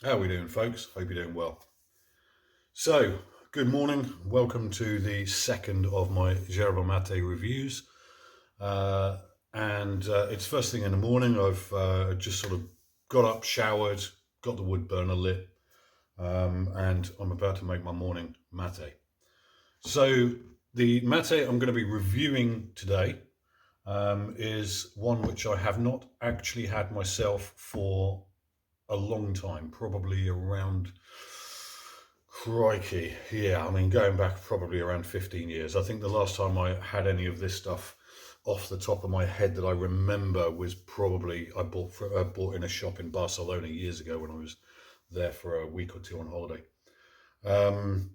How are we doing, folks? Hope you're doing well. So, good morning. Welcome to the second of my Yerba Mate reviews. And it's first thing in the morning. I've just sort of got up, showered, got the wood burner lit, and I'm about to make my morning mate. So, the mate I'm going to be reviewing today is one which I have not actually had myself for a long time, probably around, crikey, yeah, I mean, going back probably around 15 years. I think the last time I had any of this stuff off the top of my head that I remember was probably I bought in a shop in Barcelona years ago when I was there for a week or two on holiday. Um,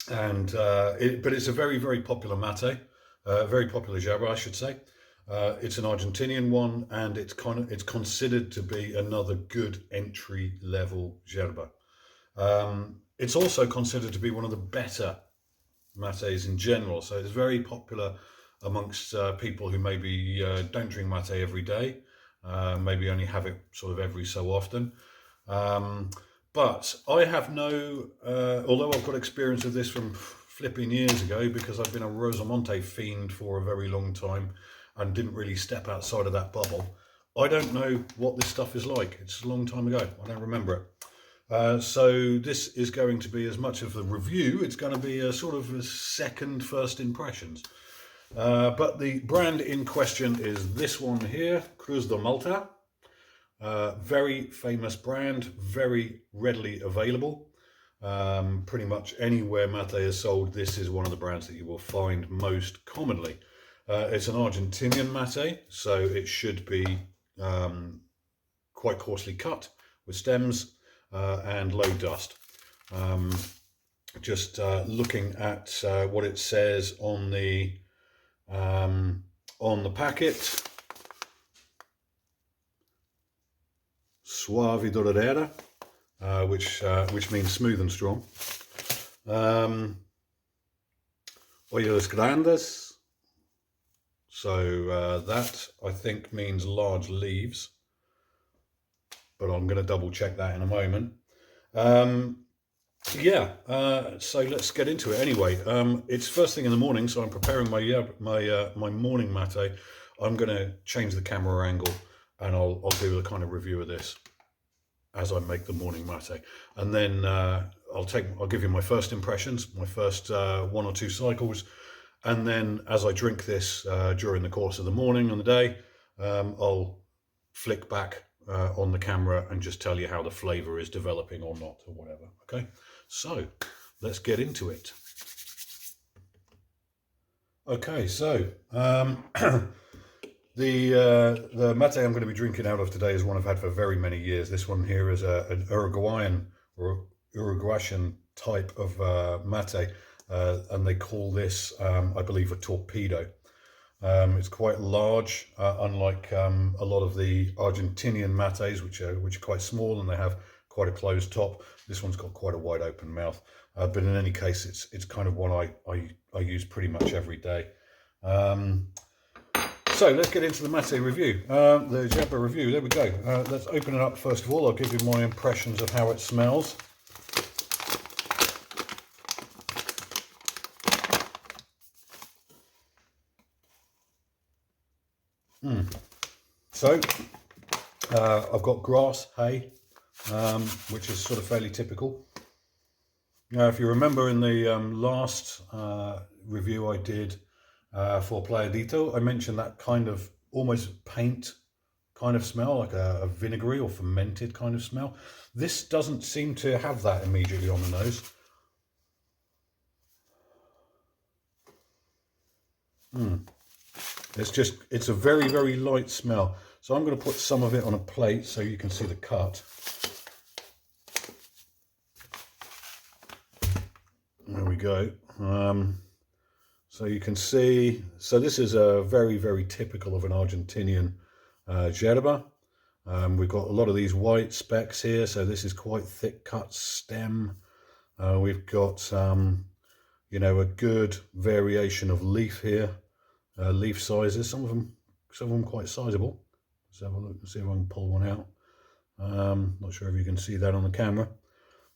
but it's a very, very popular mate, very popular yerba, I should say. It's an Argentinian one, and it's considered to be another good entry level yerba. It's also considered to be one of the better mates in general, so it's very popular amongst people who maybe don't drink mate every day, maybe only have it sort of every so often. Um, but I have although I've got experience of this from flipping years ago because I've been a Rosamonte fiend for a very long time and didn't really step outside of that bubble. I don't know what this stuff is like. It's a long time ago. I don't remember it. So this is going to be as much of a review. It's going to be a sort of a first impressions. But the brand in question is this one here, Cruz de Malta. Very famous brand, very readily available. Pretty much anywhere mate is sold, this is one of the brands that you will find most commonly. It's an Argentinian mate, so it should be quite coarsely cut with stems and low dust. Just looking at what it says on the packet. Suave y duradera, which means smooth and strong. Hoyos grandes, so that I think means large leaves, but I'm going to double check that in a moment. So let's get into it anyway. It's first thing in the morning, so I'm preparing my morning mate. I'm going to change the camera angle, and I'll do a kind of review of this as I make the morning mate, and then I'll give you my first impressions, my first one or two cycles, and then as I drink this during the course of the morning and the day, I'll flick back on the camera and just tell you how the flavor is developing or not or whatever. Okay, so let's get into it. Okay, so the mate I'm going to be drinking out of today is one I've had for very many years. This one here is an Uruguayan or Uruguayan type of mate, and they call this, I believe, a torpedo. It's quite large, unlike a lot of the Argentinian mates, which are quite small and they have quite a closed top. This one's got quite a wide open mouth, but in any case, it's kind of one I use pretty much every day. So let's get into the mate review, the yerba review. There we go. Let's open it up first of all. I'll give you my impressions of how it smells. So I've got grass, hay, which is sort of fairly typical. Now, if you remember in the last review I did for Playadito, I mentioned that kind of almost paint kind of smell, like a vinegary or fermented kind of smell. This doesn't seem to have that immediately on the nose. It's a very, very light smell. So I'm going to put some of it on a plate so you can see the cut. There we go. So you can see, so this is a very, very typical of an Argentinian yerba. We've got a lot of these white specks here, so this is quite thick cut stem. We've got, a good variation of leaf here, leaf sizes. Some of them quite sizable. Let's have a look and see if I can pull one out. Not sure if you can see that on the camera.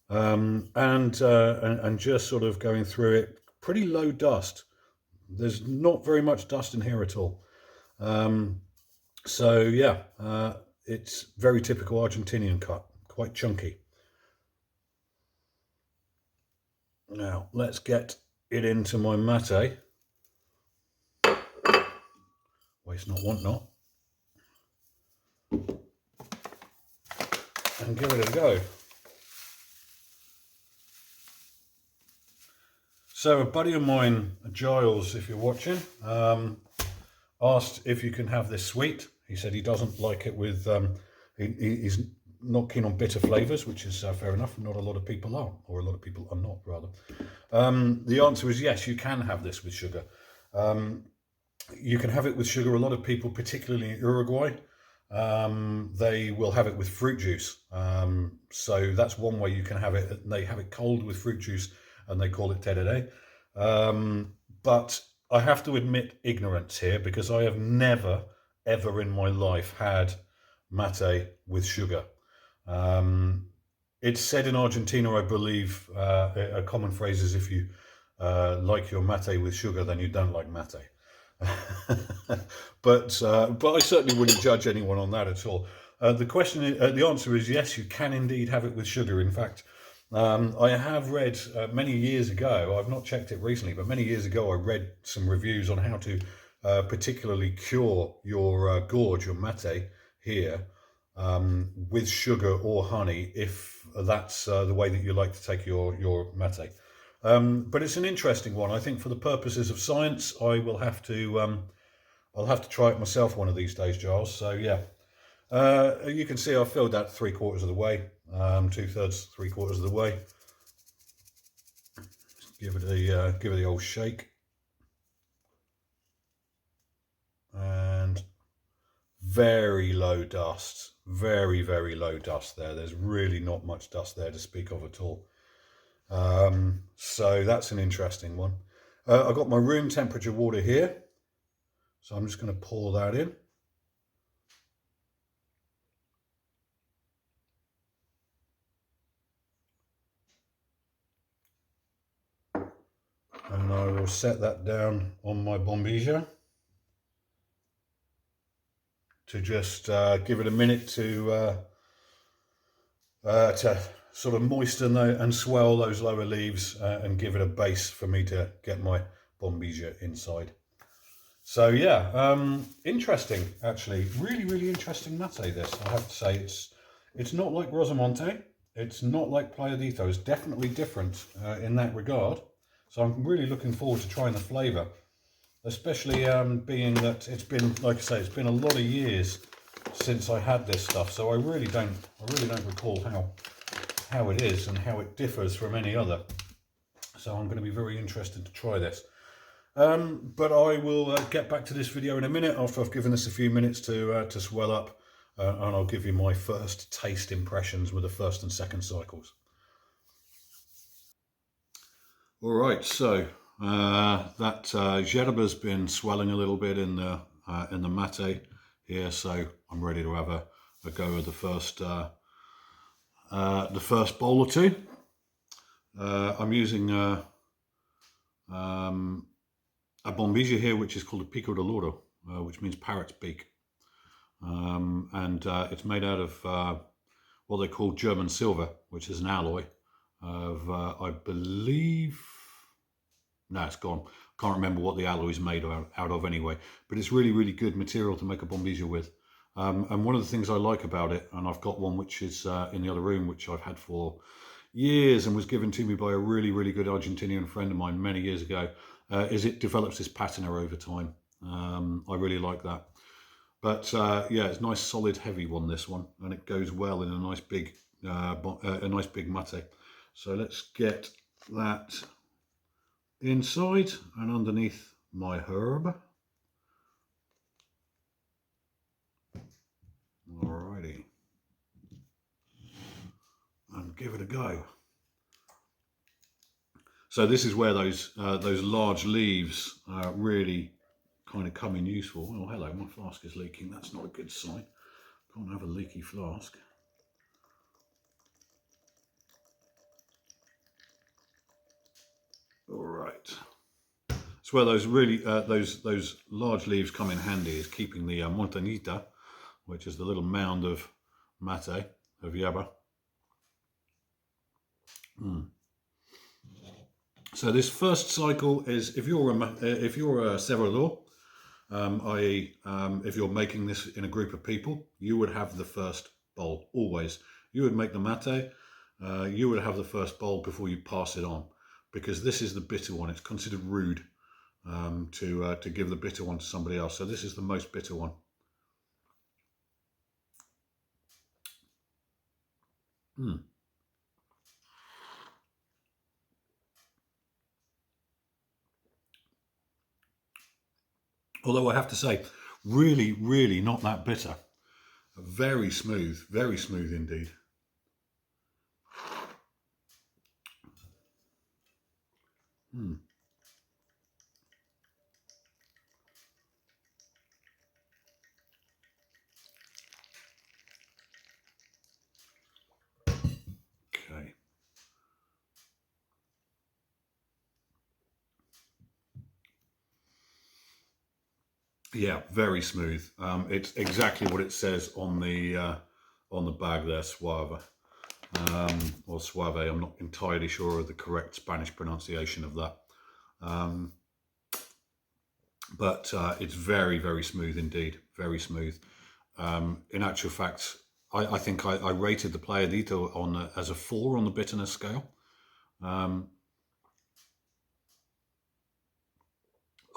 And just sort of going through it, pretty low dust. There's not very much dust in here at all. So yeah, it's very typical Argentinian cut, quite chunky. Now let's get it into my mate. Waste not, want not. And give it a go. So a buddy of mine, Giles, if you're watching, asked if you can have this sweet. He said he doesn't like it with, he's not keen on bitter flavours, which is fair enough. Not a lot of people are, or a lot of people are not, rather. The answer is yes, you can have this with sugar. You can have it with sugar. A lot of people, particularly in Uruguay, they will have it with fruit juice. So that's one way you can have it. They have it cold with fruit juice, and they call it tereré. But I have to admit ignorance here, because I have never, ever in my life had mate with sugar. It's said in Argentina, I believe, a common phrase is, if you like your mate with sugar, then you don't like mate. But I certainly wouldn't judge anyone on that at all. The answer is yes, you can indeed have it with sugar. In fact, I have read many years ago, I've not checked it recently, but many years ago I read some reviews on how to particularly cure your gorge, your mate here, with sugar or honey, if that's the way that you like to take your mate. But it's an interesting one. I think for the purposes of science, I will have to I'll have to try it myself one of these days, Giles. So yeah, you can see I've filled that 3/4 of the way, 2/3, 3/4 of the way. Give it the old shake, and very low dust, very, very low dust there. There's really not much dust there to speak of at all. So that's an interesting one. I've got my room temperature water here, so I'm just going to pour that in. And I will set that down on my bombilla to just give it a minute to sort of moisten and swell those lower leaves and give it a base for me to get my bombilla inside. So yeah, interesting actually, really, really interesting mate this, I have to say. It's not like Rosamonte, it's not like Playadito, it's definitely different in that regard. So I'm really looking forward to trying the flavour, especially being that it's been, like I say, it's been a lot of years since I had this stuff, so I really don't recall how it is and how it differs from any other. So I'm going to be very interested to try this. But I will get back to this video in a minute after I've given this a few minutes to swell up, and I'll give you my first taste impressions with the first and second cycles. All right, so that Yerba's been swelling a little bit in the mate here, so I'm ready to have a go at the first bowl or two. I'm using a bombilla here, which is called a pico de loro, which means parrot's beak, and it's made out of what they call German silver, which is an alloy of I believe, no, it's gone. Can't remember what the alloy is made out of anyway, but it's really, really good material to make a bombilla with. And one of the things I like about it, and I've got one which is in the other room, which I've had for years and was given to me by a really, really good Argentinian friend of mine many years ago, is it develops this patina over time. I really like that. But yeah, it's a nice, solid, heavy one, this one, and it goes well in a nice big mate. So let's get that inside and underneath my herb. Alrighty, and give it a go. So this is where those large leaves really kind of come in useful. Oh, hello, my flask is leaking. That's not a good sign. Can't have a leaky flask. It's where those really those large leaves come in handy, is keeping the montanita, which is the little mound of mate, of yerba. So this first cycle is, if you're a cerrador, i.e., if you're making this in a group of people, you would have the first bowl always. You would make the mate. You would have the first bowl before you pass it on, because this is the bitter one. It's considered rude to give the bitter one to somebody else. So this is the most bitter one. Although I have to say, really, really not that bitter. Very smooth indeed. Okay. Yeah, very smooth. It's exactly what it says on the bag there, suave, or suave. I'm not entirely sure of the correct Spanish pronunciation of that, but it's very, very smooth indeed. Very smooth. In actual fact, I think I rated the Playadito on as a 4 on the bitterness scale. I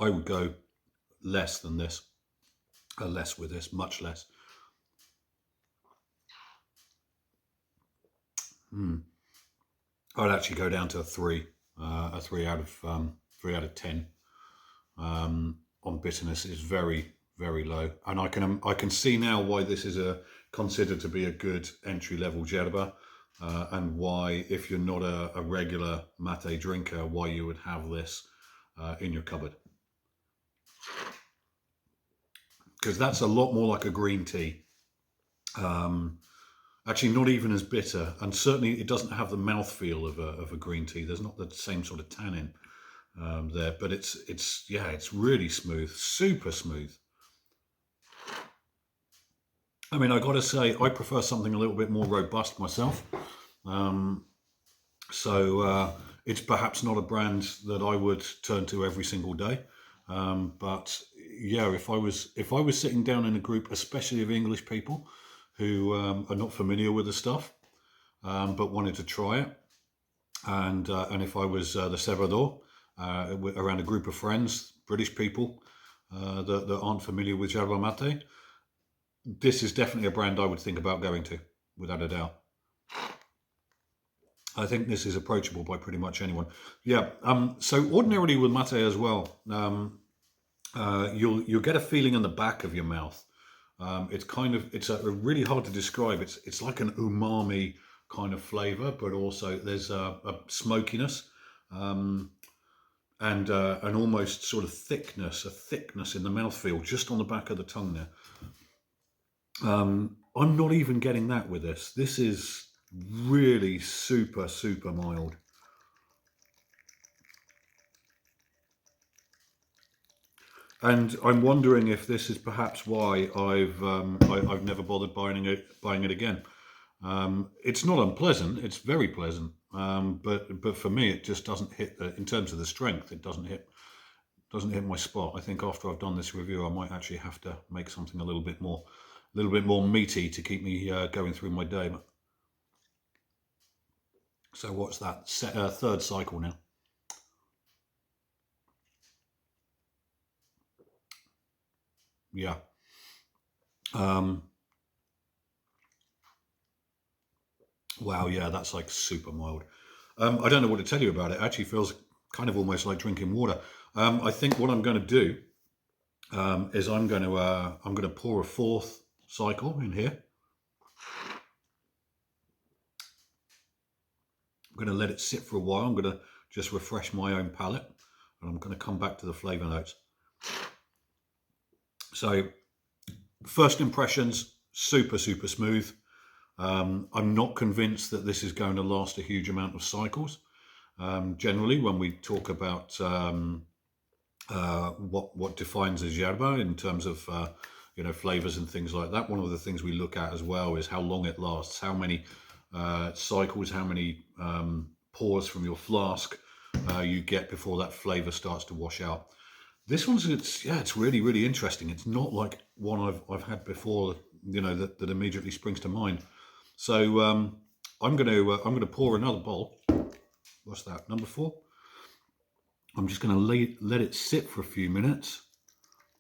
would go less than this, less with this, much less. I'd actually go down to a 3 out of 10. On bitterness is very, very low, and I can see now why this is considered to be a good entry level yerba, and why, if you're not a regular mate drinker, why you would have this in your cupboard, because that's a lot more like a green tea. Actually, not even as bitter, and certainly it doesn't have the mouthfeel of a green tea. There's not the same sort of tannin there, but it's really smooth, super smooth. I mean, I got to say, I prefer something a little bit more robust myself. So it's perhaps not a brand that I would turn to every single day. But yeah, if I was sitting down in a group, especially of English people who are not familiar with the stuff, but wanted to try it, and if I was the cerrador around a group of friends, British people that aren't familiar with yerba mate, this is definitely a brand I would think about going to, without a doubt. I think this is approachable by pretty much anyone. Yeah. So ordinarily with mate as well, you'll get a feeling in the back of your mouth. It's really hard to describe. It's like an umami kind of flavor, but also there's a smokiness, and an almost sort of a thickness in the mouthfeel, just on the back of the tongue there. I'm not even getting that with this. This is really super, super mild. And I'm wondering if this is perhaps why I've never bothered buying it again. It's not unpleasant; it's very pleasant. But for me, it just doesn't hit in terms of the strength. It doesn't hit my spot. I think after I've done this review, I might actually have to make something a little bit more meaty to keep me going through my day. So what's that? Third cycle now. Yeah. Wow, yeah, that's like super mild. I don't know what to tell you about it. It actually feels kind of almost like drinking water. I think what I'm going to do is I'm going to pour a 4th cycle in here. I'm going to let it sit for a while. I'm going to just refresh my own palate, and I'm going to come back to the flavor notes. So, first impressions, super, super smooth. I'm not convinced that this is going to last a huge amount of cycles. Generally, when we talk about what defines a yerba in terms of flavors and things like that. One of the things we look at as well is how long it lasts, how many cycles, how many pours from your flask you get before that flavor starts to wash out. This one's it's really interesting. It's not like one I've had before, that immediately springs to mind. So I'm gonna pour another bowl. What's that? Number 4. I'm just going to let it sit for a few minutes,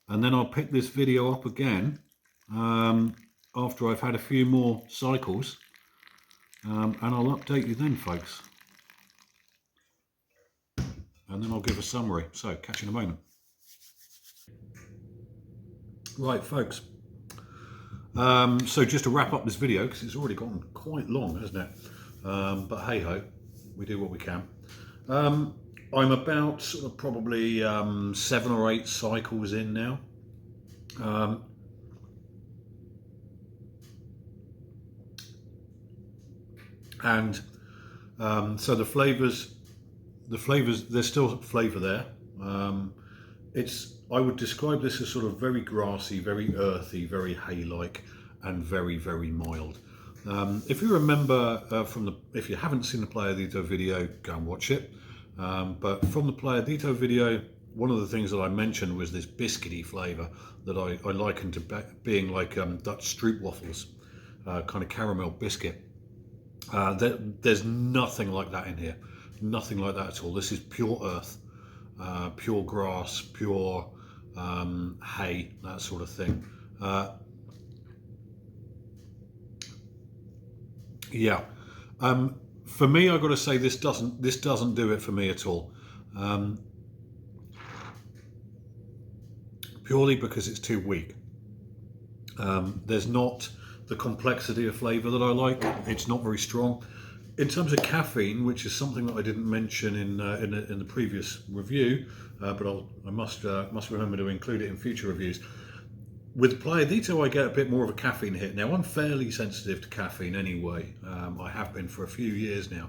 and then I'll pick this video up again after I've had a few more cycles, and I'll update you then, folks. And then I'll give a summary. So, catch you in a moment. Right, folks. So just to wrap up this video, because it's already gotten quite long, hasn't it? But hey ho, we do what we can. I'm about sort of probably 7 or 8 cycles in now. So the flavors, there's still flavour there. I would describe this as sort of very grassy, very earthy, very hay-like, and very, very mild. If you remember if you haven't seen the Playa Dito video, go and watch it. But from the Playa Dito video, one of the things that I mentioned was this biscuity flavour that I likened to being like Dutch stroopwafels, kind of caramel biscuit. There's nothing like that in here. Nothing like that at all. This is pure earth, pure grass, pure hay, that sort of thing. For me, I've got to say this doesn't do it for me at all. Purely because it's too weak. There's not the complexity of flavour that I like. It's not very strong. In terms of caffeine, which is something that I didn't mention in the previous review, but I must remember to include it in future reviews. With Playa Dito, I get a bit more of a caffeine hit. Now, I'm fairly sensitive to caffeine anyway. I have been for a few years now,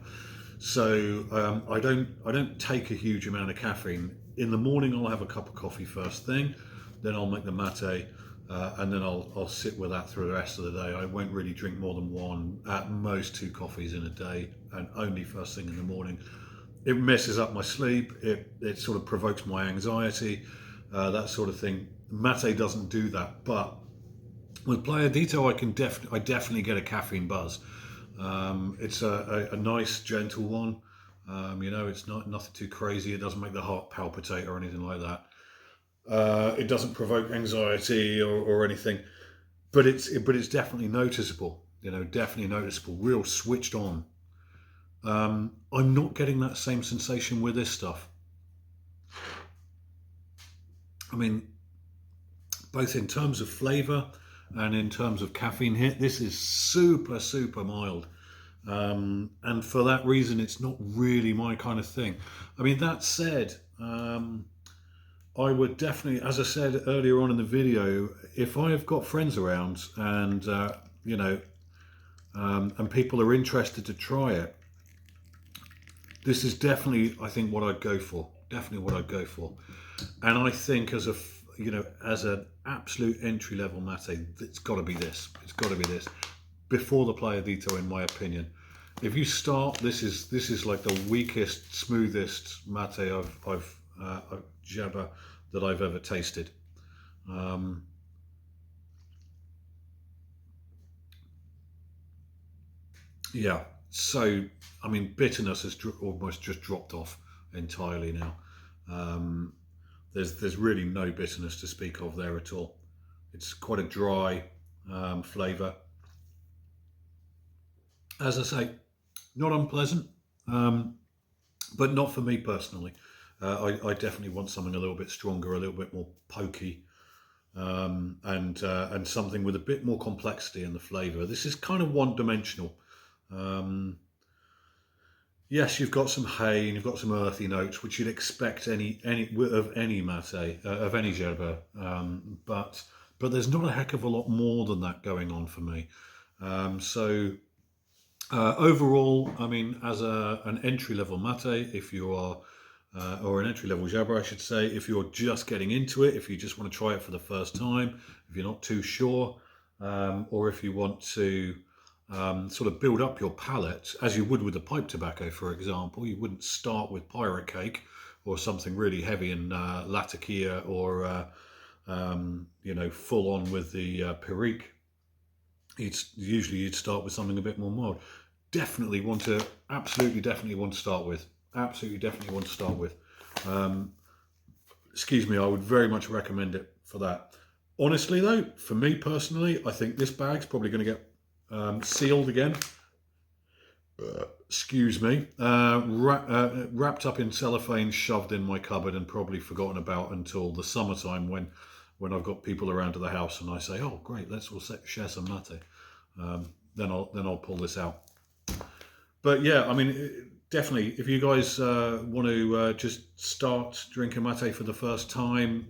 so I don't take a huge amount of caffeine. In the morning, I'll have a cup of coffee first thing, then I'll make the mate, and then I'll sit with that through the rest of the day. I won't really drink more than 1, at most 2 coffees in a day, and only first thing in the morning. It messes up my sleep. It sort of provokes my anxiety, that sort of thing. Mate doesn't do that, but with Playa Dito, I definitely get a caffeine buzz. It's a nice, gentle one. It's nothing too crazy. It doesn't make the heart palpitate or anything like that. It doesn't provoke anxiety or anything, but it's definitely noticeable. Definitely noticeable. Real switched on. I'm not getting that same sensation with this stuff. I mean, both in terms of flavour and in terms of caffeine hit, this is super, super mild. And for that reason, it's not really my kind of thing. I mean, that said, I would definitely, as I said earlier on in the video, if I have got friends around and, and people are interested to try it, this is definitely, I think, what I'd go for. Definitely what I'd go for. And I think as an absolute entry level mate, it's got to be this. It's got to be this before the Playa Dito, in my opinion. If you start, this is like the weakest, smoothest mate I've yerba that I've ever tasted. Yeah. So I mean, bitterness has almost just dropped off entirely now. There's really no bitterness to speak of there at all. It's quite a dry flavour. As I say, not unpleasant, but not for me personally. I definitely want something a little bit stronger, a little bit more pokey, and something with a bit more complexity in the flavour. This is kind of one-dimensional. Yes, you've got some hay and you've got some earthy notes, which you'd expect of any mate, of any yerba, but there's not a heck of a lot more than that going on for me. Overall, I mean, as an entry-level mate, if you are or an entry-level Yerba, I should say, if you're just getting into it, if you just want to try it for the first time, if you're not too sure, or if you want to sort of build up your palate, as you would with the pipe tobacco, for example. You wouldn't start with pirate cake or something really heavy in latakia, or full on with the Perique. You'd start with something a bit more mild. Absolutely definitely want to start with. Absolutely definitely want to start with. Excuse me, I would very much recommend it for that. Honestly though, for me personally, I think this bag's probably going to get sealed again. Excuse me. Wrapped up in cellophane, shoved in my cupboard, and probably forgotten about until the summertime when I've got people around to the house and I say, oh great, let's all share some latte. Then I'll pull this out. But yeah, I mean, definitely, if you guys want to just start drinking mate for the first time,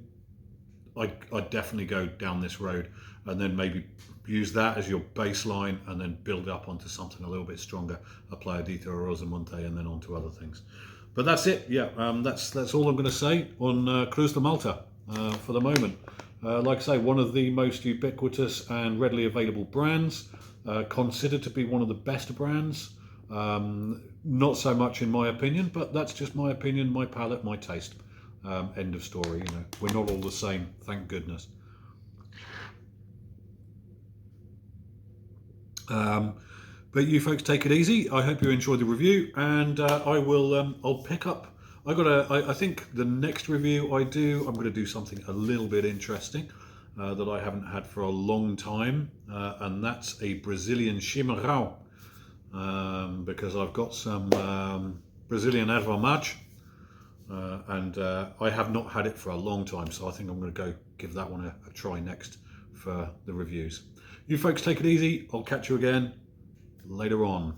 I'd definitely go down this road, and then maybe use that as your baseline, and then build up onto something a little bit stronger, a Playadito or Rosamonte, and then onto other things. But that's it. Yeah, that's all I'm going to say on Cruz de Malta for the moment. Like I say, one of the most ubiquitous and readily available brands, considered to be one of the best brands. Not so much in my opinion, but that's just my opinion, my palate, my taste. End of story. We're not all the same, thank goodness. But you folks take it easy. I hope you enjoyed the review, and I'll pick up. I think the next review I do, I'm going to do something a little bit interesting that I haven't had for a long time, and that's a Brazilian chimarrão, because I've got some Brazilian erva mate, and I have not had it for a long time, so I think I'm going to go give that one a try next for the reviews. You folks take it easy. I'll catch you again later on.